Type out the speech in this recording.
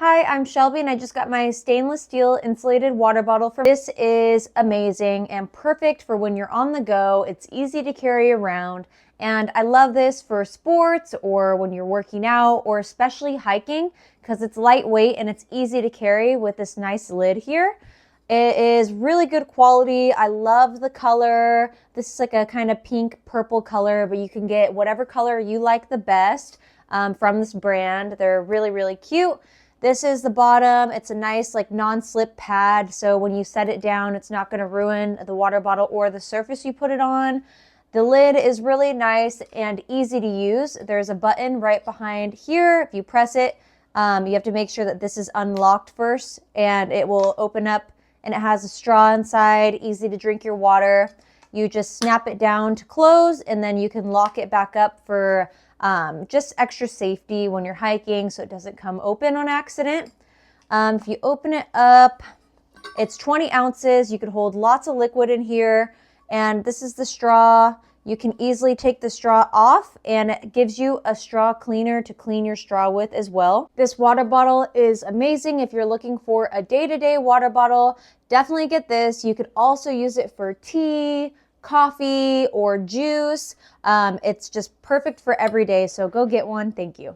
Hi, I'm Shelby and I just got my stainless steel insulated water bottle. This is amazing and perfect for when you're on the go. It's easy to carry around and I love this for sports or when you're working out or especially hiking because it's lightweight and it's easy to carry with this nice lid here. It is really good quality. I love the color. This is like a kind of pink purple color, but you can get whatever color you like the best from this brand. They're really, really cute. This is the bottom. It's a nice like non-slip pad, so when you set it down, it's not going to ruin the water bottle or the surface you put it on. The lid is really nice and easy to use. There's a button right behind here. If you press it, you have to make sure that this is unlocked first, and it will open up, and it has a straw inside, easy to drink your water. You just snap it down to close, and then you can lock it back up for just extra safety when you're hiking so it doesn't come open on accident. If you open it up, it's 20 ounces. You could hold lots of liquid in here. And this is the straw. You can easily take the straw off and it gives you a straw cleaner to clean your straw with as well. This water bottle is amazing if you're looking for a day-to-day water bottle. Definitely get this. You could also use it for tea, coffee, or juice. It's just perfect for every day, so go get one. Thank you.